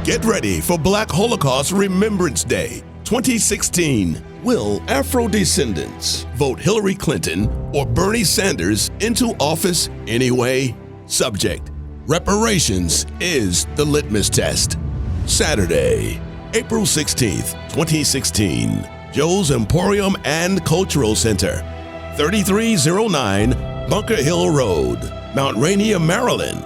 Get ready for Black Holocaust Remembrance Day 2016. Will Afrodescendants vote Hillary Clinton or Bernie Sanders into office anyway? Subject: Reparations is the litmus test. Saturday, April 16th, 2016. Joe's Emporium and Cultural Center, 3309 Bunker Hill Road, Mount Rainier, Maryland,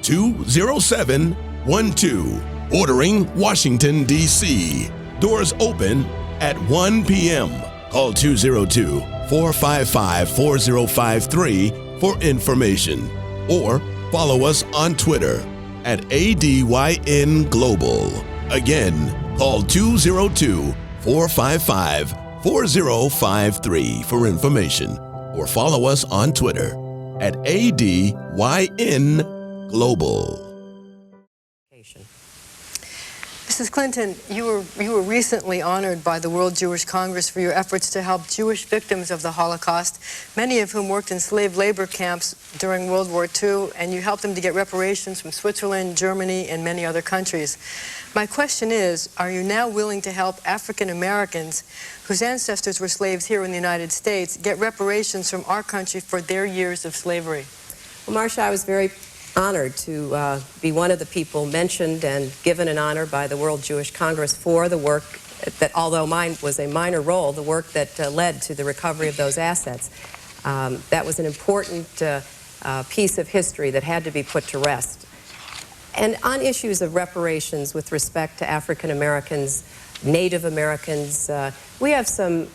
20712. Ordering, Washington, D.C. Doors open at 1 p.m. Call 202-455-4053 for information, or follow us on Twitter at ADYN Global. Again, call 202-455-4053 for information, or follow us on Twitter at ADYN Global. Mrs. Clinton, you were recently honored by the World Jewish Congress for your efforts to help Jewish victims of the Holocaust, many of whom worked in slave labor camps during World War II, and you helped them to get reparations from Switzerland, Germany, and many other countries. My question is, are you now willing to help African Americans whose ancestors were slaves here in the United States get reparations from our country for their years of slavery? Well, Marcia, I was very honored to be one of the people mentioned and given an honor by the World Jewish Congress for the work that, although mine was a minor role, the work that led to the recovery of those assets. That was an important piece of history that had to be put to rest. And on issues of reparations with respect to African Americans, Native Americans, we have some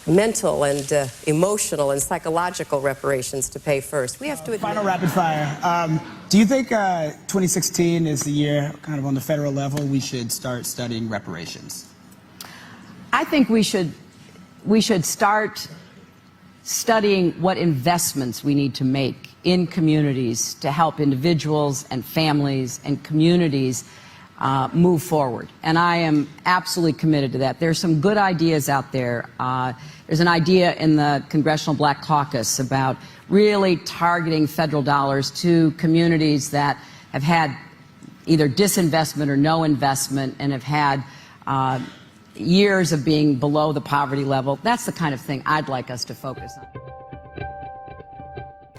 mental and emotional and psychological reparations to pay first. We have to admit. Final rapid fire. Do you think 2016 is the year, kind of on the federal level, we should start studying reparations? I think we should start studying what investments we need to make in communities to help individuals and families and communities move forward. And I am absolutely committed to that. There's some good ideas out there. There's an idea in the Congressional Black Caucus about really targeting federal dollars to communities that have had either disinvestment or no investment and have had years of being below the poverty level. That's the kind of thing I'd like us to focus on.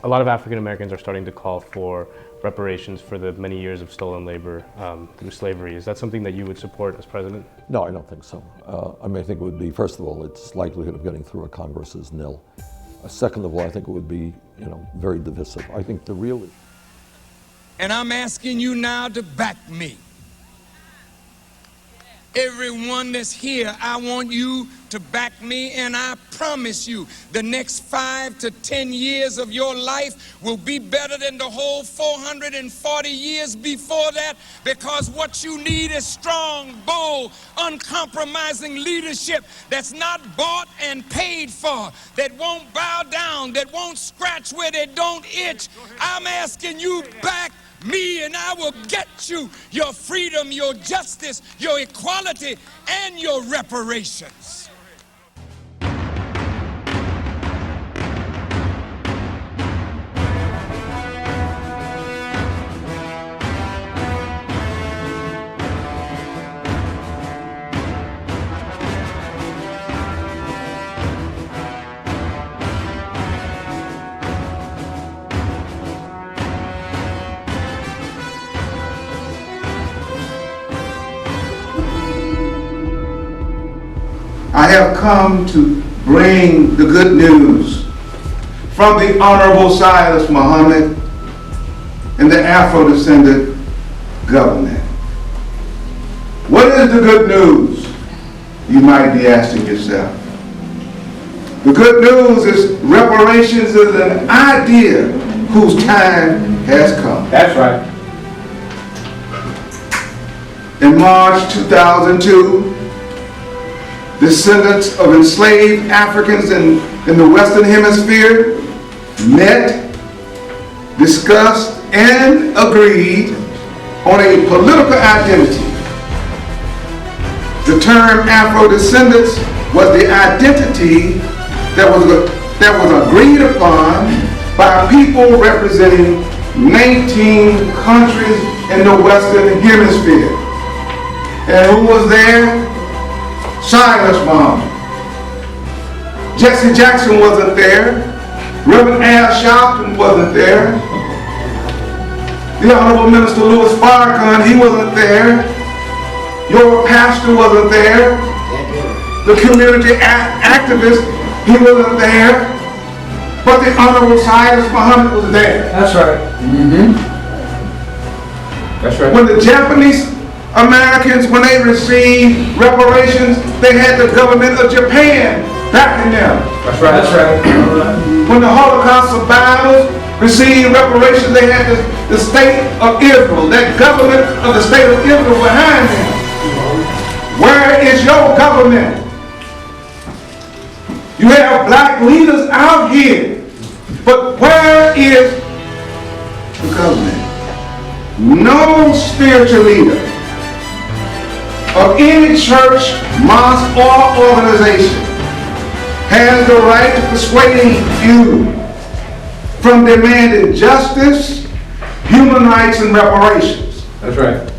A lot of African Americans are starting to call for reparations for the many years of stolen labor through slavery. Is that something that you would support as president? No, I don't think so. I mean, I think it would be, first of all, its likelihood of getting through a Congress is nil. Second of all, I think it would be, very divisive. I think the real... And I'm asking you now to back me. Everyone that's here, I want you to back me, and I promise you the next 5 to 10 years of your life will be better than the whole 440 years before that, because what you need is strong, bold, uncompromising leadership that's not bought and paid for, that won't bow down, that won't scratch where they don't itch. I'm asking you back me, and I will get you your freedom, your justice, your equality, and your reparations. I have come to bring the good news from the Honorable Silas Muhammad and the Afro-descendant government. What is the good news? You might be asking yourself. The good news is reparations is an idea whose time has come. That's right. In March 2002, descendants of enslaved Africans in the Western Hemisphere met, discussed, and agreed on a political identity. The term Afro-descendants was the identity that was agreed upon by people representing 19 countries in the Western Hemisphere. And who was there? Silas Muhammad. Jesse Jackson wasn't there. Reverend Al Sharpton wasn't there. The Honorable Minister Louis Farrakhan, he wasn't there. Your pastor wasn't there. The community activist, he wasn't there. But the Honorable Silas Muhammad was there. That's right. That's right. When the Japanese Americans, when they received reparations, they had the government of Japan backing them. That's right. That's right. When the Holocaust survivors received reparations, they had the state of Israel, that government of the state of Israel behind them. Where is your government? You have black leaders out here, but where is the government? No spiritual leader of any church, mosque, or organization has the right to persuade you from demanding justice, human rights, and reparations. That's right.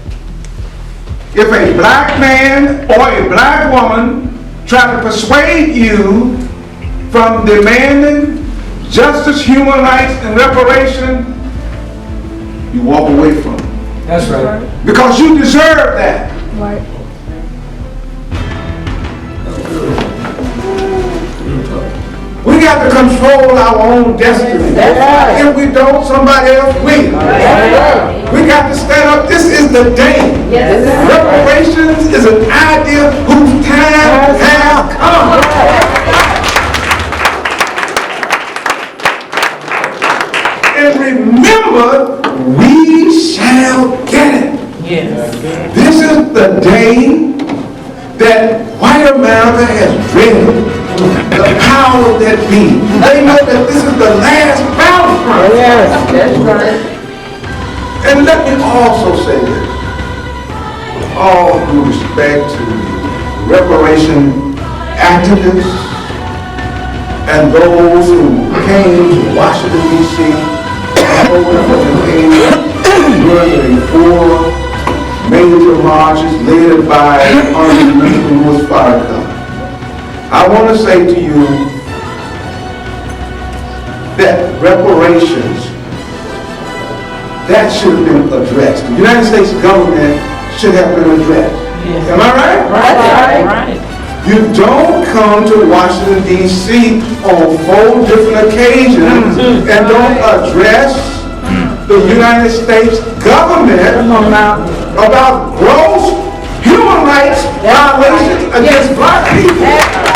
If a black man or a black woman try to persuade you from demanding justice, human rights, and reparation, you walk away from it. That's right. Because you deserve that. Right. We got to control our own destiny. If we don't, somebody else will. We got to stand up. This is the day. Reparations is an idea whose time has come. And remember, we shall get it. This is the day that white America has dreamed. The power that be. They know that this is the last battlefront. Yes, that's right. And let me also say this. With all due respect to reparation activists and those who came to Washington, D.C. and opened for campaigns during the 4 major marches led by Honorable Minister Louis Farrakhan. I want to say to you that reparations, that should have been addressed. The United States government should have been addressed. Yes. Am I right? Right. You don't come to Washington, D.C. on 4 different occasions and don't address the United States government about gross human rights violations against black people.